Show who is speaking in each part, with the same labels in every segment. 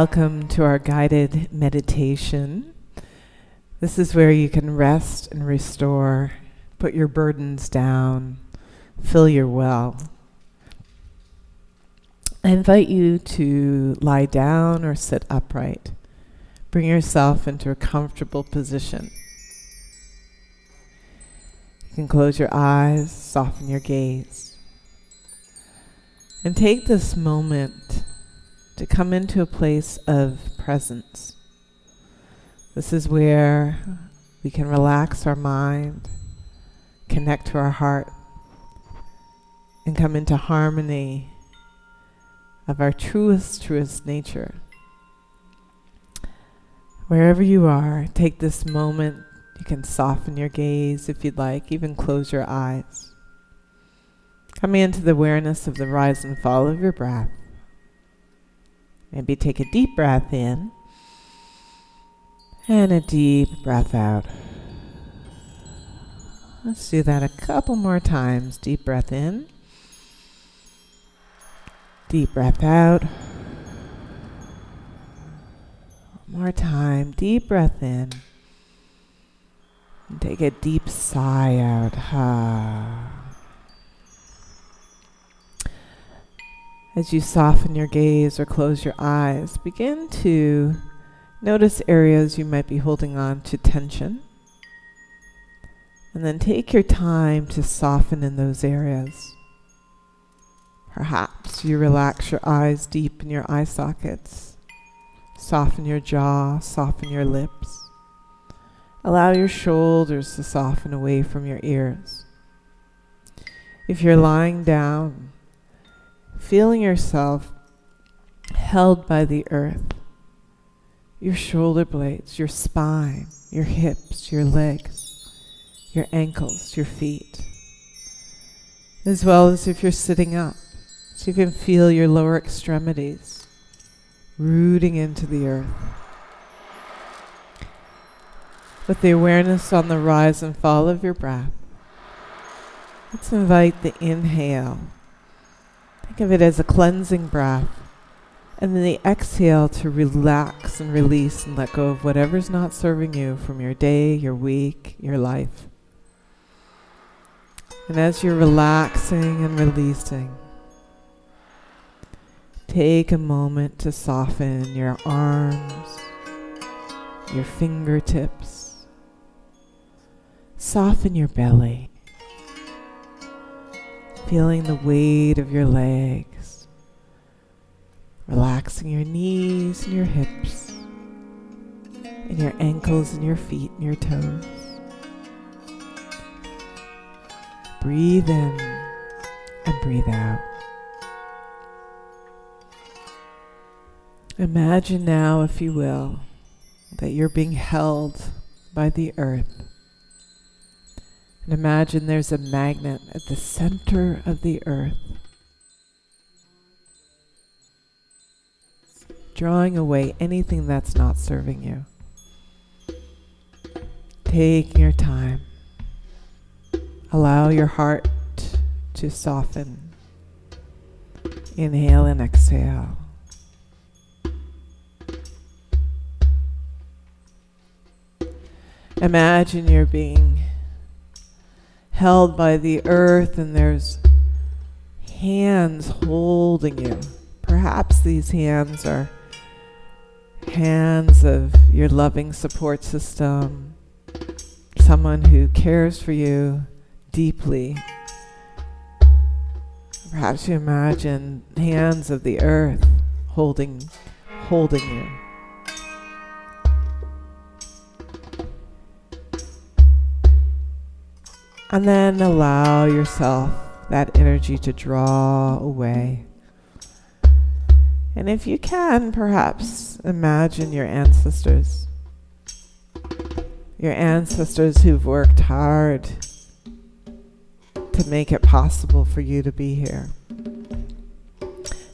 Speaker 1: Welcome to our guided meditation. This is where you can rest and restore, put your burdens down, fill your well. I invite you to lie down or sit upright. Bring yourself into a comfortable position. You can close your eyes, soften your gaze, and take this moment to come into a place of presence. This is where we can relax our mind, connect to our heart, and come into harmony of our truest nature. Wherever you are, take this moment. You can soften your gaze if you'd like, even close your eyes. Coming into the awareness of the rise and fall of your breath. Maybe take a deep breath in and a deep breath out. Let's do that a couple more times. Deep breath in, deep breath out. One more time. Deep breath in. And take a deep sigh out. As you soften your gaze or close your eyes, begin to notice areas you might be holding on to tension. And then take your time to soften in those areas. Perhaps you relax your eyes deep in your eye sockets. Soften your jaw, soften your lips. Allow your shoulders to soften away from your ears. If you're lying down, feeling yourself held by the earth, your shoulder blades, your spine, your hips, your legs, your ankles, your feet, as well as if you're sitting up, so you can feel your lower extremities rooting into the earth. With the awareness on the rise and fall of your breath, let's invite the inhale. Think of it as a cleansing breath, and then the exhale to relax and release and let go of whatever's not serving you from your day, your week, your life. And as you're relaxing and releasing, take a moment to soften your arms, your fingertips, soften your belly. Feeling the weight of your legs, relaxing your knees and your hips, and your ankles and your feet and your toes. Breathe in and breathe out. Imagine now, if you will, that you're being held by the earth. And imagine there's a magnet at the center of the earth, drawing away anything that's not serving you. Take your time. Allow your heart to soften. Inhale and exhale. Imagine you're being held by the earth and there's hands holding you. Perhaps these hands are hands of your loving support system, someone who cares for you deeply. Perhaps you imagine hands of the earth holding you. And then allow yourself that energy to draw away. And if you can, perhaps imagine your ancestors. Your ancestors who've worked hard to make it possible for you to be here.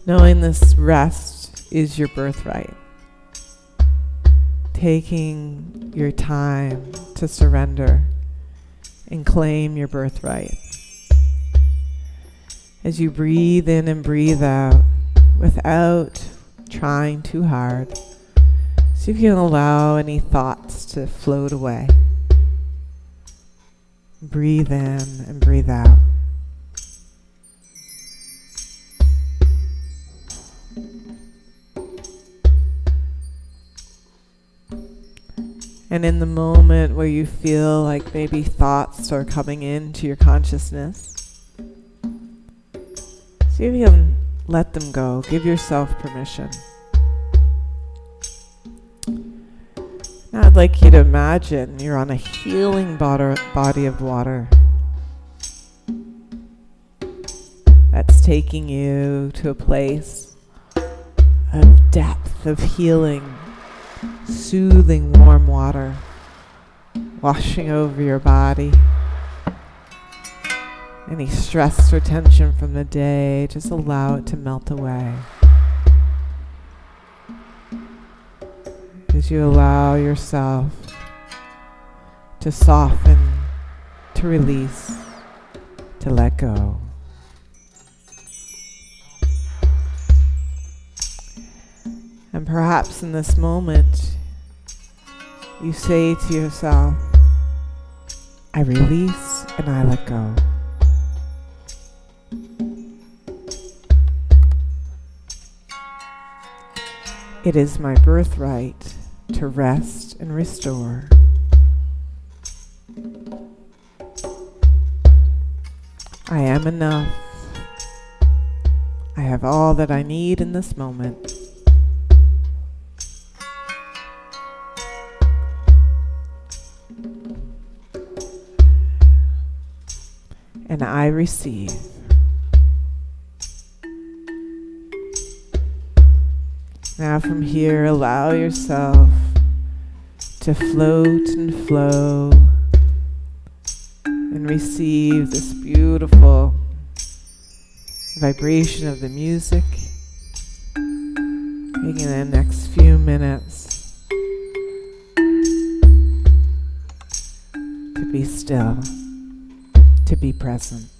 Speaker 1: Knowing this rest is your birthright. Taking your time to surrender and claim your birthright. As you breathe in and breathe out without trying too hard. See if you can allow any thoughts to float away. Breathe in and breathe out. And in the moment where you feel like maybe thoughts are coming into your consciousness, see if you can let them go. Give yourself permission. Now I'd like you to imagine you're on a healing body of water that's taking you to a place of depth, of healing, soothing warm water washing over your body. Any stress or tension from the day, just allow it to melt away. As you allow yourself to soften, to release, to let go. And perhaps in this moment, you say to yourself, I release and I let go. It is my birthright to rest and restore. I am enough. I have all that I need in this moment. And I receive. Now from here, allow yourself to float and flow and receive this beautiful vibration of the music. Taking the next few minutes to be still, to be present.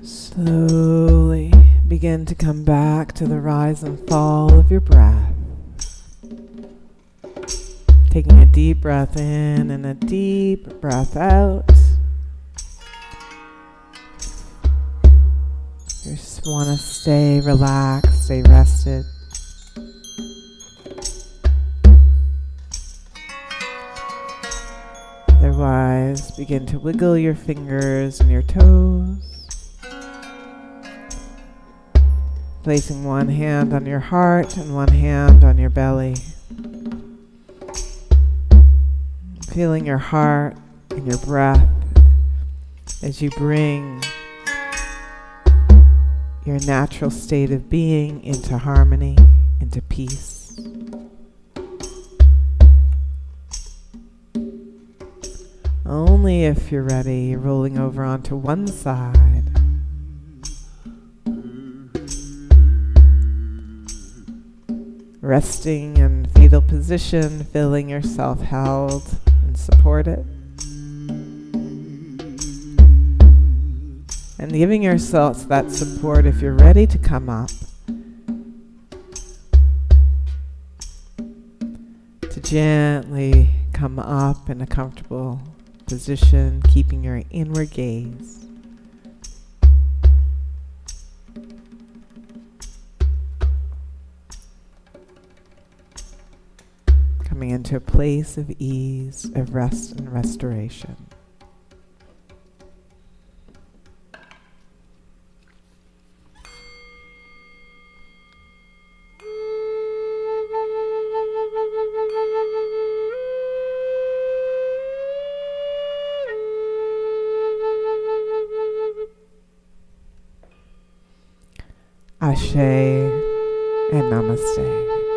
Speaker 1: Slowly begin to come back to the rise and fall of your breath. Taking a deep breath in and a deep breath out. You just want to stay relaxed, stay rested. Otherwise, begin to wiggle your fingers and your toes. Placing one hand on your heart and one hand on your belly. Feeling your heart and your breath as you bring your natural state of being into harmony, into peace. Only if you're ready, rolling over onto one side. Resting in fetal position, feeling yourself held and supported. And giving yourself that support if you're ready to come up. To gently come up in a comfortable position, keeping your inward gaze. Coming into a place of ease, of rest and restoration. Ashe and Namaste.